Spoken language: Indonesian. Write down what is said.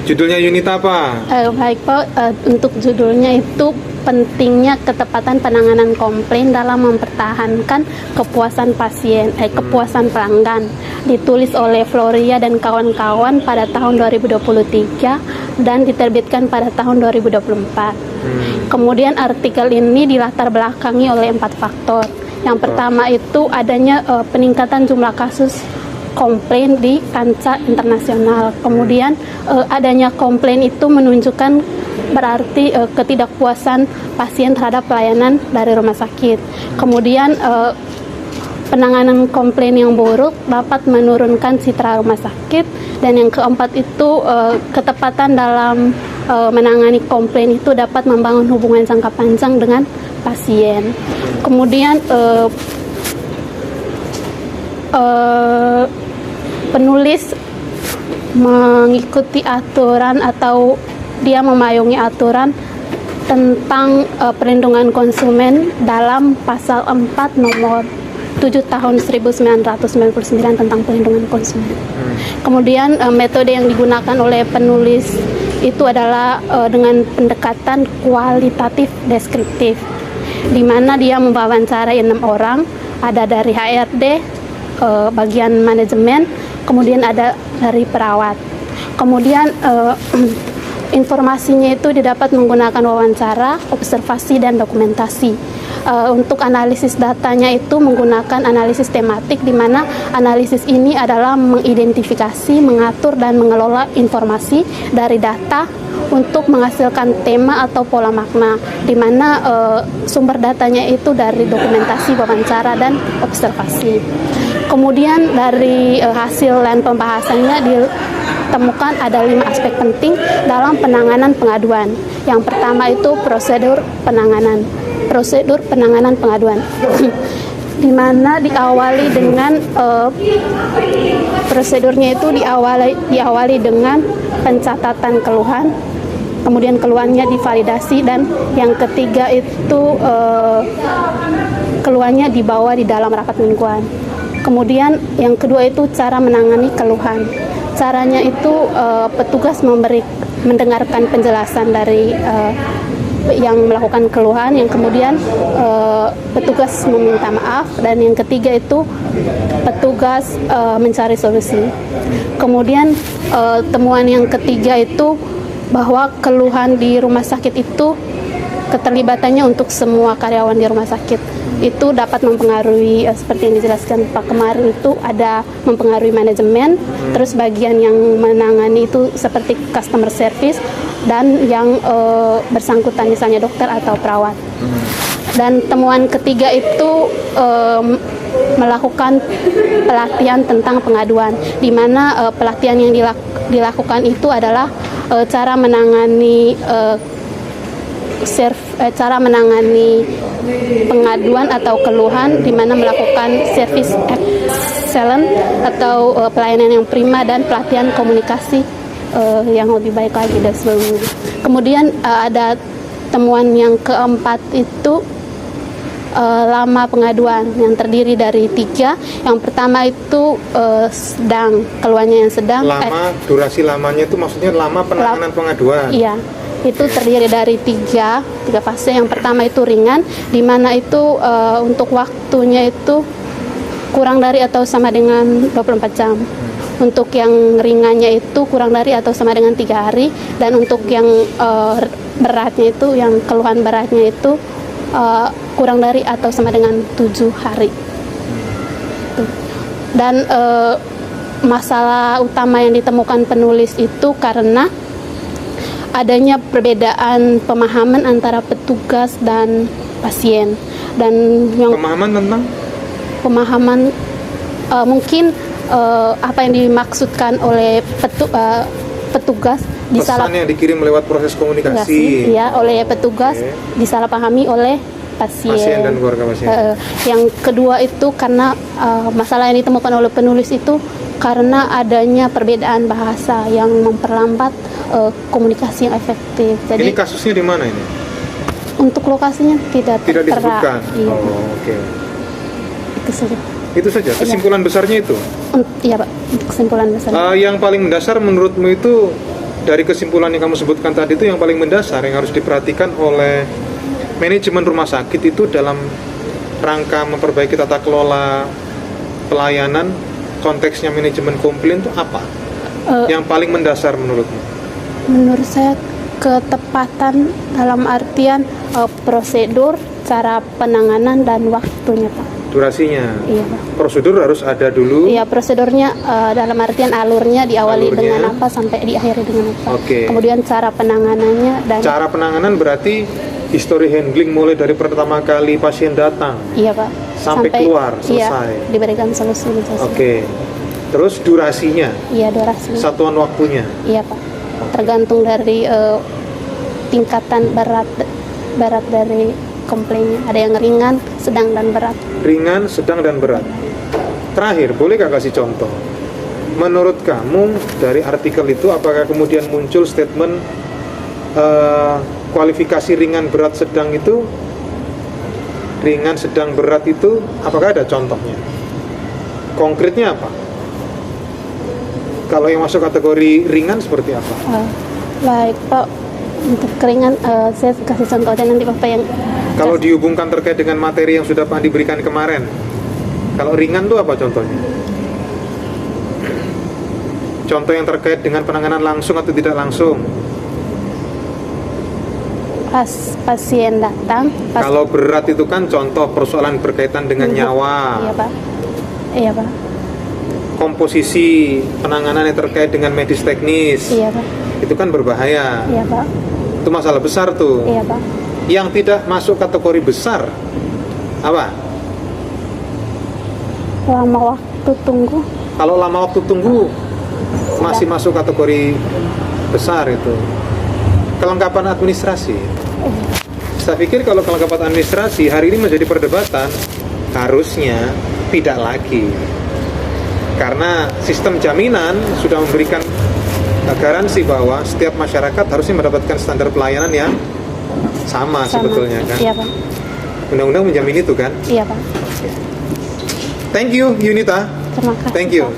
Judulnya unit apa? Baik Pak, untuk judulnya itu pentingnya ketepatan penanganan komplain dalam mempertahankan kepuasan pasien, kepuasan pelanggan. Ditulis oleh Floria dan kawan-kawan pada tahun 2023 dan diterbitkan pada tahun 2024. Kemudian artikel ini dilatar belakangi oleh 4 faktor. Yang pertama itu adanya peningkatan jumlah kasus komplain di kancah internasional. Kemudian adanya komplain itu menunjukkan berarti ketidakpuasan pasien terhadap pelayanan dari rumah sakit. Kemudian penanganan komplain yang buruk dapat menurunkan citra rumah sakit. Dan yang keempat itu ketepatan dalam menangani komplain itu dapat membangun hubungan jangka panjang dengan pasien. Kemudian penulis mengikuti aturan atau dia memayungi aturan tentang perlindungan konsumen dalam pasal 4 nomor 7 tahun 1999 tentang perlindungan konsumen. Kemudian metode yang digunakan oleh penulis itu adalah dengan pendekatan kualitatif deskriptif, di mana dia mewawancarai 6 orang, ada dari HRD, bagian manajemen, kemudian ada dari perawat. Kemudian informasinya itu didapat menggunakan wawancara, observasi, dan dokumentasi. Untuk analisis datanya itu menggunakan analisis tematik, di mana analisis ini adalah mengidentifikasi, mengatur, dan mengelola informasi dari data untuk menghasilkan tema atau pola makna, di mana sumber datanya itu dari dokumentasi, wawancara, dan observasi. Kemudian dari hasil dan pembahasannya ditemukan ada 5 aspek penting dalam penanganan pengaduan. Yang pertama itu prosedur penanganan pengaduan. Di mana diawali dengan prosedurnya itu diawali dengan pencatatan keluhan, kemudian keluhannya divalidasi, dan yang ketiga itu keluhannya dibawa di dalam rapat mingguan. Kemudian yang kedua itu cara menangani keluhan. Caranya itu petugas mendengarkan penjelasan dari yang melakukan keluhan, yang kemudian petugas meminta maaf, dan yang ketiga itu petugas mencari solusi. Kemudian temuan yang ketiga itu bahwa keluhan di rumah sakit itu keterlibatannya untuk semua karyawan di rumah sakit itu dapat mempengaruhi, seperti yang dijelaskan Pak kemarin, itu ada mempengaruhi manajemen, terus bagian yang menangani itu seperti customer service, dan yang bersangkutan misalnya dokter atau perawat. Dan temuan ketiga itu melakukan pelatihan tentang pengaduan, di mana pelatihan yang dilakukan itu adalah cara menangani pengaduan atau keluhan, di mana melakukan service excellent atau pelayanan yang prima, dan pelatihan komunikasi yang lebih baik lagi dari sebelumnya. Kemudian ada temuan yang keempat itu lama pengaduan, yang terdiri dari 3. Yang pertama itu sedang, keluhannya yang sedang. Durasi lamanya itu maksudnya lama penanganan pengaduan. Iya, itu terdiri dari tiga fase. Yang pertama itu ringan, di mana itu untuk waktunya itu kurang dari atau sama dengan 24 jam. Untuk yang ringannya itu kurang dari atau sama dengan 3 hari, dan untuk yang beratnya itu, yang keluhan beratnya itu kurang dari atau sama dengan 7 hari. Dan masalah utama yang ditemukan penulis itu karena adanya perbedaan pemahaman antara petugas dan pasien. Dan yang pemahaman mungkin apa yang dimaksudkan oleh petugas pesan yang dikirim lewat proses komunikasi ya oleh petugas disalahpahami oleh pasien dan keluarga pasien. Yang kedua itu karena masalah yang ditemukan oleh penulis itu karena adanya perbedaan bahasa yang memperlambat komunikasi yang efektif. Jadi ini kasusnya di mana ini? Untuk lokasinya tidak disebutkan. Iya. Oke. Itu saja. Kesimpulan besarnya itu? Iya Pak, kesimpulan besar. Yang paling mendasar menurutmu itu dari kesimpulan yang kamu sebutkan tadi itu yang paling mendasar yang harus diperhatikan oleh manajemen rumah sakit itu dalam rangka memperbaiki tata kelola pelayanan, konteksnya manajemen komplain itu apa? Yang paling mendasar menurutmu? Menurut saya ketepatan dalam artian prosedur, cara penanganan dan waktunya, Pak. Durasinya. Iya, Pak. Prosedur harus ada dulu. Iya, prosedurnya dalam artian alurnya diawali dengan apa sampai diakhiri dengan apa. Oke. Kemudian cara penanganannya dan Cara penanganan berarti history handling mulai dari pertama kali pasien datang iya, Pak. sampai keluar selesai. Iya, diberikan solusi. Oke. Terus durasinya, Iya, durasinya. satuan waktunya. Iya, Pak. Tergantung dari tingkatan berat dari komplainnya. Ada yang ringan, sedang dan berat. Ringan, sedang dan berat. Terakhir, bolehkah kasih contoh? Menurut kamu dari artikel itu apakah kemudian muncul statement kualifikasi ringan, berat, sedang itu? Ringan, sedang, berat itu apakah ada contohnya? Konkretnya apa? Kalau yang masuk kategori ringan seperti apa? Baik, Pak. Untuk keringan, saya kasih contohnya nanti Bapak yang Kalau dihubungkan terkait dengan materi yang sudah Pak diberikan kemarin, kalau ringan itu apa contohnya? Contoh yang terkait dengan penanganan langsung atau tidak langsung. pas pasien datang. Kalau berat itu kan contoh persoalan berkaitan dengan nyawa. Iya, Pak. Iya, Pak. Komposisi penanganan yang terkait dengan medis teknis. Iya, Pak. Itu kan berbahaya. Iya, Pak. Itu masalah besar tuh. Iya, Pak. Yang tidak masuk kategori besar apa? Lama waktu tunggu. Kalau lama waktu tunggu masih masuk kategori besar itu. Kelengkapan administrasi. Saya pikir kalau kelengkapan administrasi hari ini menjadi perdebatan, harusnya tidak lagi. Karena sistem jaminan sudah memberikan garansi bahwa setiap masyarakat harusnya mendapatkan standar pelayanan yang sama. Sebetulnya kan. Iya, Pak. Undang-undang menjamin itu kan. Iya, Pak. Thank you Yunita. Terima kasih. Thank you. Pak.